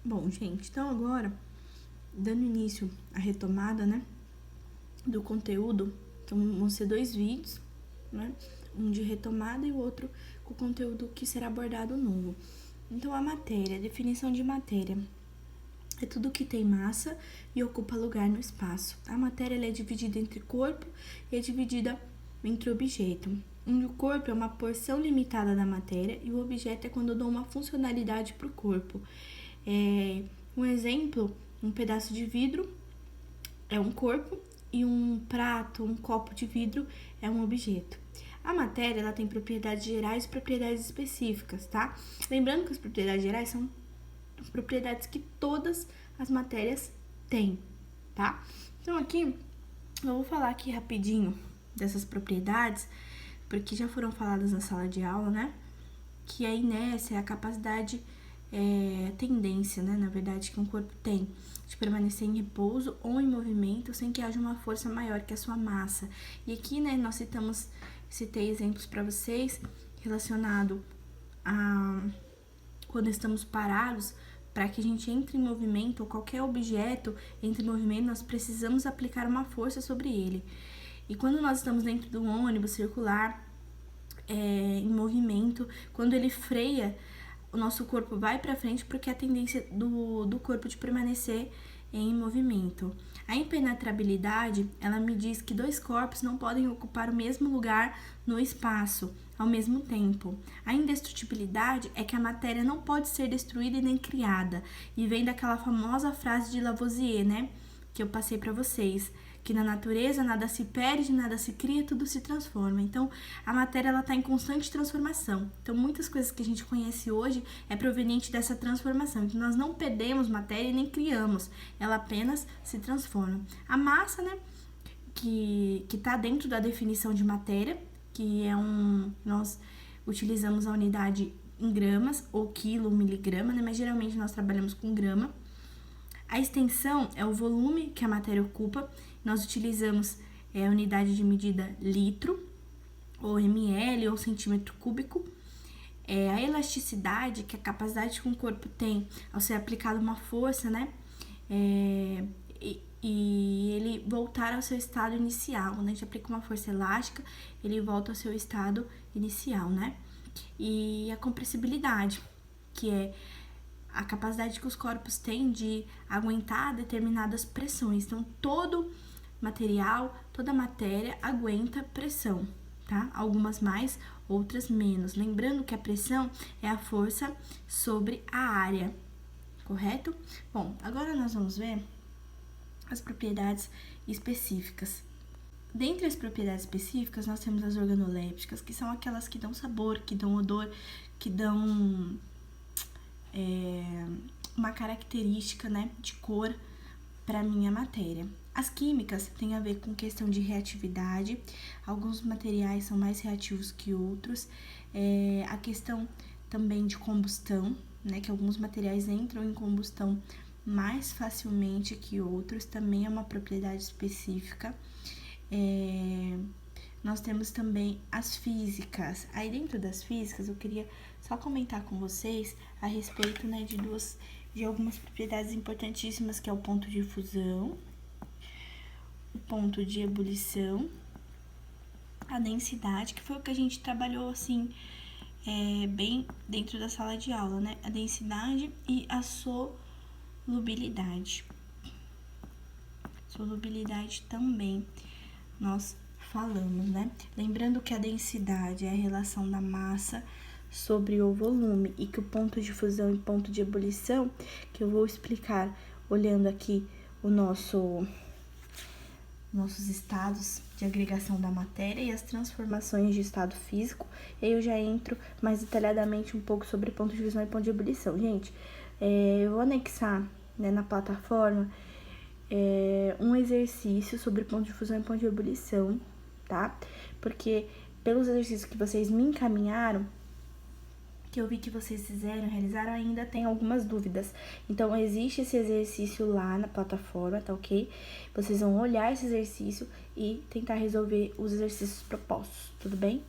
Bom, gente, então agora, dando início à retomada, né, do conteúdo, então vão ser 2 vídeos, né, um de retomada e o outro com o conteúdo que será abordado novo. Então, a matéria, a definição de matéria, é tudo que tem massa e ocupa lugar no espaço. A matéria ela é dividida entre corpo e é dividida entre objeto. O corpo é uma porção limitada da matéria e o objeto é quando eu dou uma funcionalidade para o corpo. Um exemplo, um pedaço de vidro é um corpo e um prato, um copo de vidro é um objeto. A matéria ela tem propriedades gerais e propriedades específicas, tá? Lembrando que as propriedades gerais são as propriedades que todas as matérias têm, tá? Então aqui eu vou falar aqui rapidinho dessas propriedades, porque já foram faladas na sala de aula, né? Que a inércia é a capacidade, tendência, né? Na verdade, que um corpo tem de permanecer em repouso ou em movimento sem que haja uma força maior que a sua massa. E aqui, né, nós citei exemplos para vocês relacionado a quando estamos parados. Para que a gente entre em movimento ou qualquer objeto entre em movimento, nós precisamos aplicar uma força sobre ele. E quando nós estamos dentro do ônibus circular, em movimento, quando ele freia, o nosso corpo vai para frente porque é a tendência do corpo de permanecer em movimento. A impenetrabilidade, ela me diz que 2 corpos não podem ocupar o mesmo lugar no espaço ao mesmo tempo. A indestrutibilidade é que a matéria não pode ser destruída e nem criada. E vem daquela famosa frase de Lavoisier, né? Que eu passei para vocês, que na natureza nada se perde, nada se cria, tudo se transforma. Então, a matéria ela está em constante transformação. Então, muitas coisas que a gente conhece hoje é proveniente dessa transformação. Então, nós não perdemos matéria e nem criamos, ela apenas se transforma. A massa, né, que está dentro da definição de matéria, que é nós utilizamos a unidade em gramas, ou quilo, miligrama, né, mas geralmente nós trabalhamos com grama. A extensão é o volume que a matéria ocupa. Nós utilizamos a unidade de medida litro, ou ml, ou centímetro cúbico. A elasticidade, que é a capacidade que um corpo tem ao ser aplicada uma força, né? E ele voltar ao seu estado inicial. Quando a gente aplica uma força elástica, ele volta ao seu estado inicial, né? E a compressibilidade, que é a capacidade que os corpos têm de aguentar determinadas pressões. Então, todo material, toda matéria aguenta pressão, tá? Algumas mais, outras menos. Lembrando que a pressão é a força sobre a área, correto? Bom, agora nós vamos ver as propriedades específicas. Dentre as propriedades específicas, nós temos as organolépticas, que são aquelas que dão sabor, que dão odor, que dão uma característica, né, de cor para minha matéria. As químicas têm a ver com questão de reatividade, alguns materiais são mais reativos que outros, a questão também de combustão, né, que alguns materiais entram em combustão mais facilmente que outros, também é uma propriedade específica. Nós temos também as físicas. Aí dentro das físicas eu queria só comentar com vocês a respeito, né, de algumas propriedades importantíssimas, que é o ponto de fusão, o ponto de ebulição, a densidade, que foi o que a gente trabalhou assim bem dentro da sala de aula, né? A densidade e a solubilidade. Solubilidade também nós falamos, né? Lembrando que a densidade é a relação da massa sobre o volume e que o ponto de fusão e ponto de ebulição, que eu vou explicar olhando aqui o nossos estados de agregação da matéria e as transformações de estado físico, e aí eu já entro mais detalhadamente um pouco sobre ponto de fusão e ponto de ebulição. Gente, eu vou anexar, né, na plataforma um exercício sobre ponto de fusão e ponto de ebulição, tá? Porque pelos exercícios que vocês me encaminharam, que eu vi que vocês realizaram, ainda tem algumas dúvidas. Então, existe esse exercício lá na plataforma, tá ok? Vocês vão olhar esse exercício e tentar resolver os exercícios propostos, tudo bem?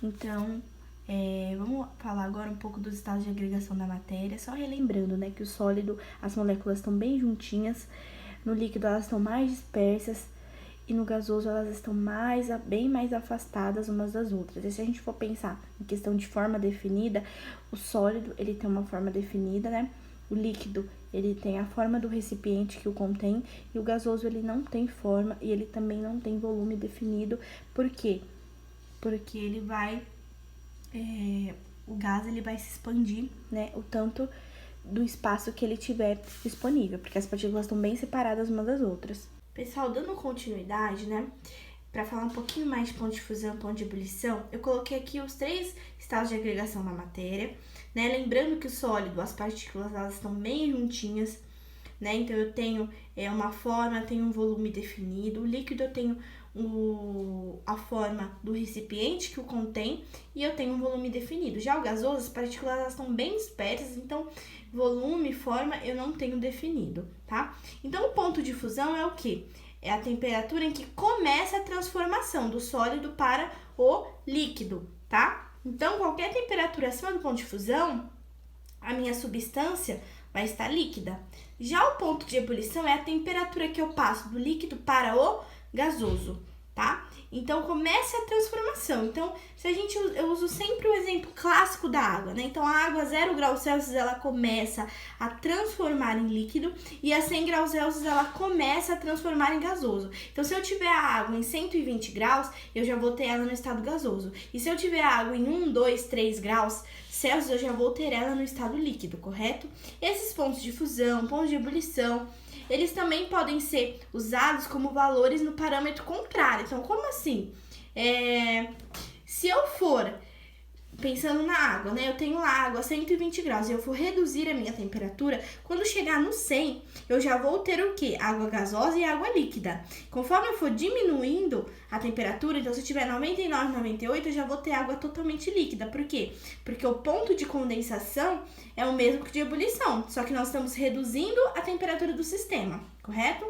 Então, Vamos falar agora um pouco dos estados de agregação da matéria, só relembrando, né, que o sólido, as moléculas estão bem juntinhas, no líquido elas estão mais dispersas e no gasoso elas estão bem mais afastadas umas das outras. E se a gente for pensar em questão de forma definida, o sólido, ele tem uma forma definida, né? O líquido, ele tem a forma do recipiente que o contém, e o gasoso, ele não tem forma e ele também não tem volume definido. Por quê? Porque ele vai... o gás, ele vai se expandir, né? O tanto do espaço que ele tiver disponível, porque as partículas estão bem separadas umas das outras. Pessoal, dando continuidade, né? Para falar um pouquinho mais de ponto de fusão, ponto de ebulição, eu coloquei aqui os 3 estados de agregação da matéria, né? Lembrando que o sólido, as partículas, elas estão bem juntinhas, né? Então, eu tenho uma forma, tenho um volume definido. O líquido, eu tenho a forma do recipiente que o contém e eu tenho um volume definido. Já o gasoso, as partículas, elas estão bem dispersas, então, volume e forma eu não tenho definido, tá? Então, o ponto de fusão é o quê? É a temperatura em que começa a transformação do sólido para o líquido, tá? Então, qualquer temperatura acima do ponto de fusão, a minha substância vai estar líquida. Já o ponto de ebulição é a temperatura que eu passo do líquido para o gasoso, tá? Então, começa a transformação. Então, eu uso sempre o exemplo clássico da água, né? Então, a água a 0 graus Celsius, ela começa a transformar em líquido e a 100 graus Celsius, ela começa a transformar em gasoso. Então, se eu tiver a água em 120 graus, eu já vou ter ela no estado gasoso. E se eu tiver a água em 1, 2, 3 graus Celsius, eu já vou ter ela no estado líquido, correto? Esses pontos de fusão, pontos de ebulição, eles também podem ser usados como valores no parâmetro contrário. Então, como assim? Se eu for pensando na água, né? Eu tenho lá água a 120 graus e eu for reduzir a minha temperatura, quando chegar no 100, eu já vou ter o quê? Água gasosa e água líquida. Conforme eu for diminuindo a temperatura, então se eu tiver 99, 98, eu já vou ter água totalmente líquida. Por quê? Porque o ponto de condensação é o mesmo que de ebulição, só que nós estamos reduzindo a temperatura do sistema, correto?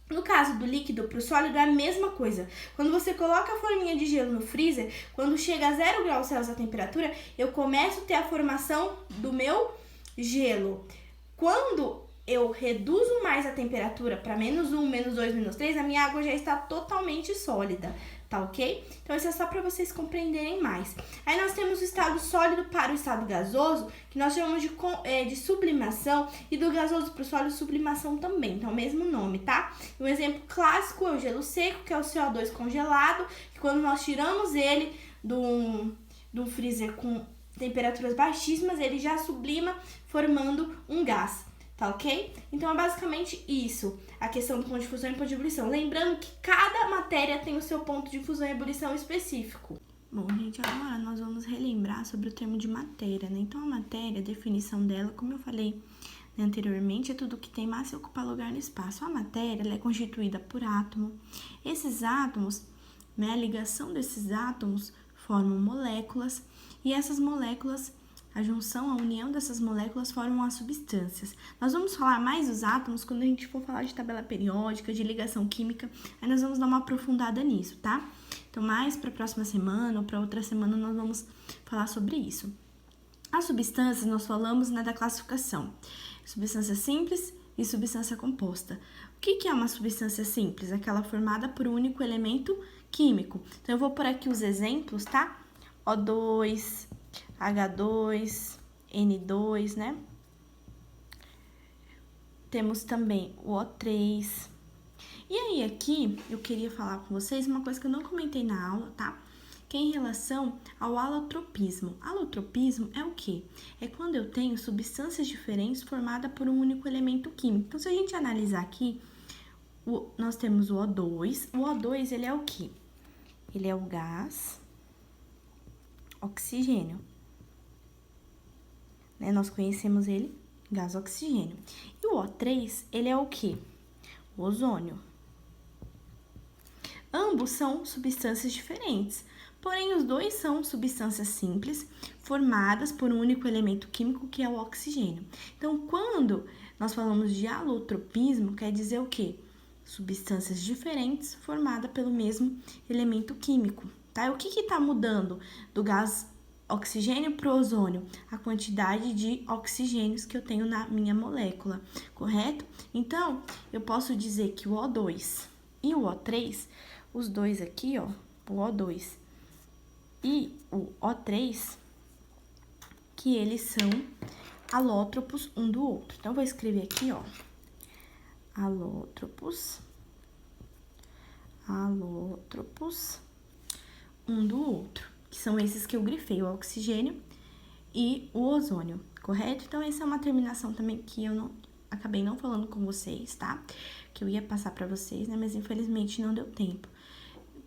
No caso do líquido para o sólido é a mesma coisa. Quando você coloca a forminha de gelo no freezer, quando chega a 0 graus Celsius a temperatura, eu começo a ter a formação do meu gelo. Quando eu reduzo mais a temperatura para -1, -2, -3, a minha água já está totalmente sólida, tá ok? Então, isso é só para vocês compreenderem mais. Aí, nós temos o estado sólido para o estado gasoso, que nós chamamos de sublimação, e do gasoso para o sólido, sublimação também. Então, é o mesmo nome, tá? Um exemplo clássico é o gelo seco, que é o CO2 congelado, que quando nós tiramos ele do freezer com temperaturas baixíssimas, ele já sublima, formando um gás. Tá ok? Então, é basicamente isso, a questão do ponto de fusão e ponto de ebulição. Lembrando que cada matéria tem o seu ponto de fusão e ebulição específico. Bom, gente, agora nós vamos relembrar sobre o termo de matéria, né? Então, a matéria, a definição dela, como eu falei anteriormente, é tudo que tem massa e ocupa lugar no espaço. A matéria, ela é constituída por átomo. Esses átomos, né, a ligação desses átomos formam moléculas, e essas moléculas, a junção, a união dessas moléculas formam as substâncias. Nós vamos falar mais dos átomos quando a gente for falar de tabela periódica, de ligação química, aí nós vamos dar uma aprofundada nisso, tá? Então, mais para a próxima semana ou para outra semana nós vamos falar sobre isso. As substâncias, nós falamos, né, da classificação. Substância simples e substância composta. O que é uma substância simples? Aquela formada por um único elemento químico. Então, eu vou por aqui os exemplos, tá? O2... H2, N2, né? Temos também o O3. E aí, aqui, eu queria falar com vocês uma coisa que eu não comentei na aula, tá? Que é em relação ao alotropismo. Alotropismo é o quê? É quando eu tenho substâncias diferentes formadas por um único elemento químico. Então, se a gente analisar aqui, nós temos o O2. O O2, ele é o quê? Ele é o gás oxigênio. Né? Nós conhecemos ele, gás oxigênio. E o O3, ele é o quê? O ozônio. Ambos são substâncias diferentes, porém os dois são substâncias simples, formadas por um único elemento químico, que é o oxigênio. Então, quando nós falamos de alotropismo, quer dizer o quê? Substâncias diferentes formadas pelo mesmo elemento químico, tá? O que está mudando do gás oxigênio para o ozônio, a quantidade de oxigênios que eu tenho na minha molécula, correto? Então, eu posso dizer que o O2 e o O3, os dois aqui, ó, o O2 e o O3, que eles são alótropos um do outro. Então, eu vou escrever aqui, ó, alótropos um do outro, que são esses que eu grifei, o oxigênio e o ozônio, correto? Então, essa é uma terminação também que eu acabei não falando com vocês, tá? Que eu ia passar pra vocês, né? Mas infelizmente não deu tempo,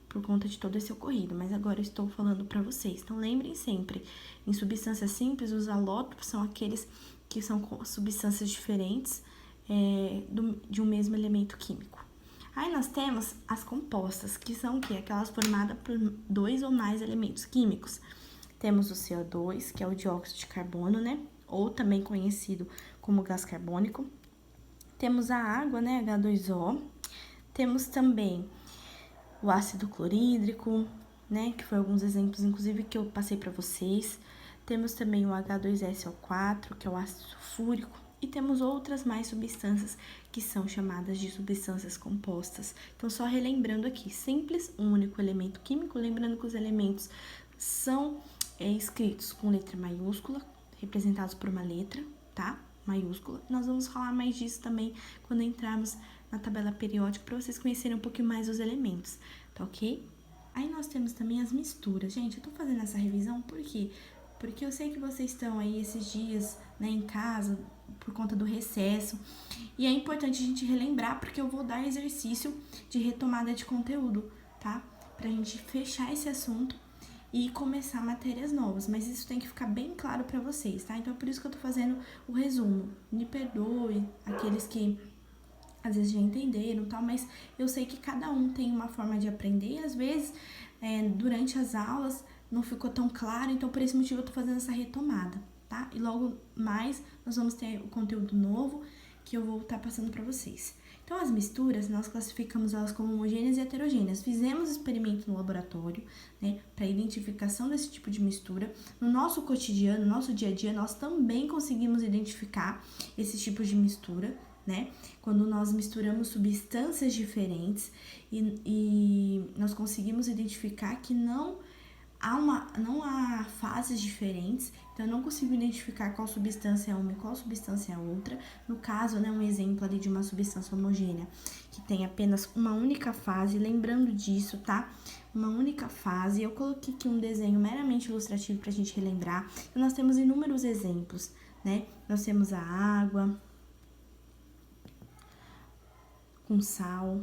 por conta de todo esse ocorrido. Mas agora eu estou falando pra vocês. Então, lembrem sempre, em substâncias simples, os alótropos são aqueles que são substâncias diferentes de um mesmo elemento químico. Aí nós temos as compostas, que são o quê? Aquelas formadas por 2 ou mais elementos químicos. Temos o CO2, que é o dióxido de carbono, né? Ou também conhecido como gás carbônico. Temos a água, né? H2O. Temos também o ácido clorídrico, né? Que foi alguns exemplos, inclusive, que eu passei para vocês. Temos também o H2SO4, que é o ácido sulfúrico. E temos outras mais substâncias que são chamadas de substâncias compostas. Então, só relembrando aqui, simples, um único elemento químico, lembrando que os elementos são escritos com letra maiúscula, representados por uma letra, tá? Maiúscula. Nós vamos falar mais disso também quando entrarmos na tabela periódica, para vocês conhecerem um pouquinho mais os elementos, tá ok? Aí nós temos também as misturas. Gente, eu tô fazendo essa revisão por quê? Porque eu sei que vocês estão aí esses dias, né, em casa, por conta do recesso. E é importante a gente relembrar, porque eu vou dar exercício de retomada de conteúdo, tá? Pra gente fechar esse assunto e começar matérias novas. Mas isso tem que ficar bem claro pra vocês, tá? Então, é por isso que eu tô fazendo o resumo. Me perdoe aqueles que às vezes já entenderam e tal, mas eu sei que cada um tem uma forma de aprender. E às vezes, durante as aulas, não ficou tão claro, então por esse motivo eu tô fazendo essa retomada, tá? E logo mais nós vamos ter o conteúdo novo que eu vou estar passando para vocês. Então, as misturas, nós classificamos elas como homogêneas e heterogêneas. Fizemos experimento no laboratório, né, para identificação desse tipo de mistura. No nosso cotidiano, no nosso dia a dia, nós também conseguimos identificar esses tipos de mistura, né? Quando nós misturamos substâncias diferentes e nós conseguimos identificar que não há fases diferentes, então eu não consigo identificar qual substância é uma e qual substância é outra. No caso, né, um exemplo ali de uma substância homogênea que tem apenas uma única fase, lembrando disso, tá? Uma única fase. Eu coloquei aqui um desenho meramente ilustrativo pra gente relembrar. Então, nós temos inúmeros exemplos, né? Nós temos a água com sal,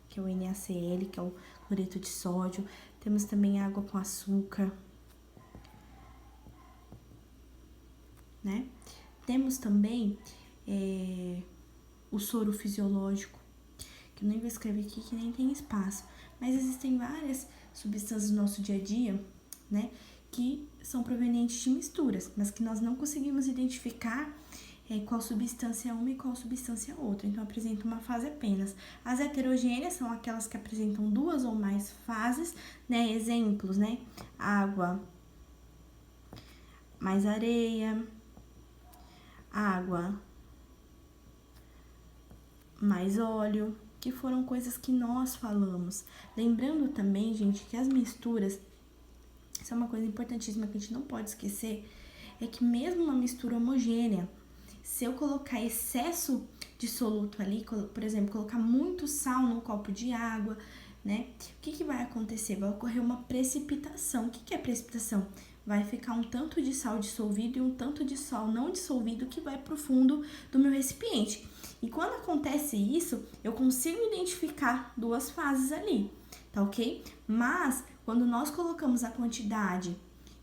que é o NaCl, que é o cloreto de sódio. Temos também água com açúcar, né? Temos também o soro fisiológico, que eu nem vou escrever aqui, que nem tem espaço. Mas existem várias substâncias no nosso dia a dia, né? Que são provenientes de misturas, mas que nós não conseguimos identificar qual substância é uma e qual substância é outra. Então, apresenta uma fase apenas. As heterogêneas são aquelas que apresentam 2 ou mais fases, né? Exemplos, né? Água mais areia, água mais óleo, que foram coisas que nós falamos. Lembrando também, gente, que as misturas, isso é uma coisa importantíssima que a gente não pode esquecer, é que mesmo uma mistura homogênea, se eu colocar excesso de soluto ali, por exemplo, colocar muito sal num copo de água, né? O que vai acontecer? Vai ocorrer uma precipitação. O que é precipitação? Vai ficar um tanto de sal dissolvido e um tanto de sal não dissolvido que vai pro fundo do meu recipiente. E quando acontece isso, eu consigo identificar 2 fases ali, tá ok? Mas, quando nós colocamos a quantidade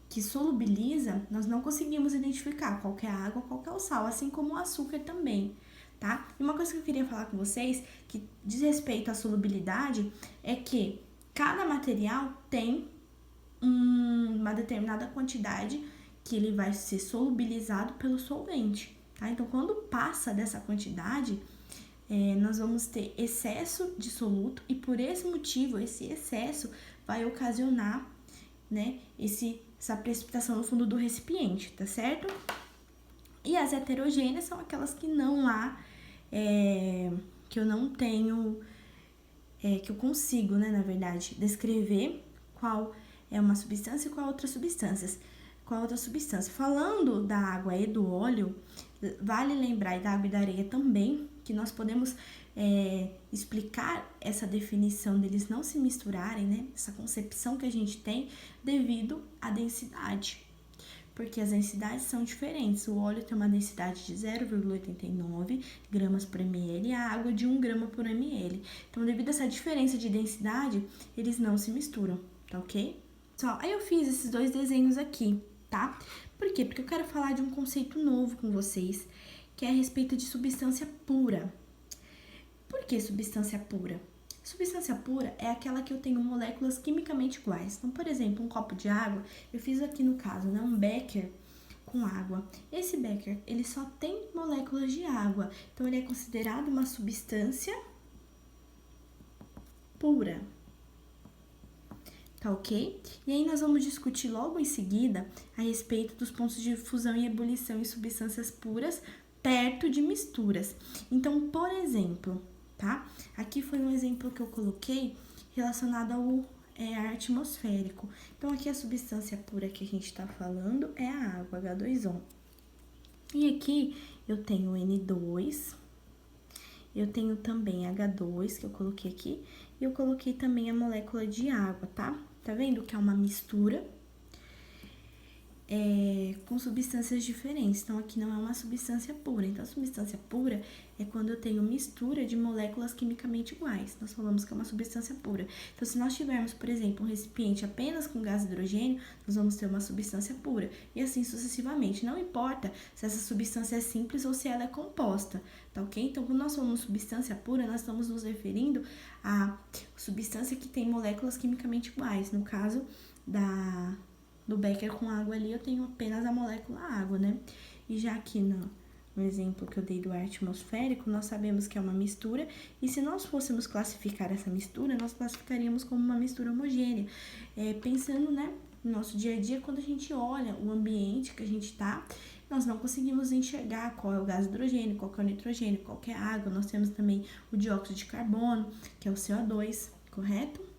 que solubiliza, nós não conseguimos identificar qual que é a água, qual que é o sal, assim como o açúcar também, tá? E uma coisa que eu queria falar com vocês, que diz respeito à solubilidade, é que cada material tem uma determinada quantidade que ele vai ser solubilizado pelo solvente, tá? Então, quando passa dessa quantidade, nós vamos ter excesso de soluto e por esse motivo, esse excesso vai ocasionar, né, esse essa precipitação no fundo do recipiente, tá certo? E as heterogêneas são aquelas que não há, que eu não tenho, que eu consigo, né, na verdade, descrever qual é uma substância e qual outra substância. Falando da água e do óleo, vale lembrar, e da água e da areia também, que nós podemos explicar essa definição deles não se misturarem, né? Essa concepção que a gente tem devido à densidade. Porque as densidades são diferentes. O óleo tem uma densidade de 0,89 gramas por ml e a água de 1 grama por ml. Então, devido a essa diferença de densidade, eles não se misturam, tá ok? Pessoal, aí eu fiz esses 2 desenhos aqui, tá? Por quê? Porque eu quero falar de um conceito novo com vocês, que é a respeito de substância pura. Por que substância pura? Substância pura é aquela que eu tenho moléculas quimicamente iguais. Então, por exemplo, um copo de água, eu fiz aqui no caso, né, um becker com água. Esse becker, ele só tem moléculas de água. Então, ele é considerado uma substância pura. Tá ok? E aí, nós vamos discutir logo em seguida a respeito dos pontos de fusão e ebulição em substâncias puras perto de misturas. Então, por exemplo, tá? Aqui foi um exemplo que eu coloquei relacionado ao ar atmosférico. Então, aqui a substância pura que a gente tá falando é a água, H2O. E aqui eu tenho N2, eu tenho também H2, que eu coloquei aqui, e eu coloquei também a molécula de água, tá? Tá vendo que é uma mistura com substâncias diferentes. Então, aqui não é uma substância pura. Então, a substância pura é quando eu tenho mistura de moléculas quimicamente iguais. Nós falamos que é uma substância pura. Então, se nós tivermos, por exemplo, um recipiente apenas com gás hidrogênio, nós vamos ter uma substância pura. E assim sucessivamente. Não importa se essa substância é simples ou se ela é composta, tá ok? Então, quando nós falamos substância pura, nós estamos nos referindo à substância que tem moléculas quimicamente iguais. No caso do becker com água ali, eu tenho apenas a molécula água, né? E já aqui no exemplo que eu dei do ar atmosférico, nós sabemos que é uma mistura, e se nós fôssemos classificar essa mistura, nós classificaríamos como uma mistura homogênea. Pensando, né, no nosso dia a dia, quando a gente olha o ambiente que a gente tá, nós não conseguimos enxergar qual é o gás hidrogênio, qual é o nitrogênio, qual é a água. Nós temos também o dióxido de carbono, que é o CO2, correto?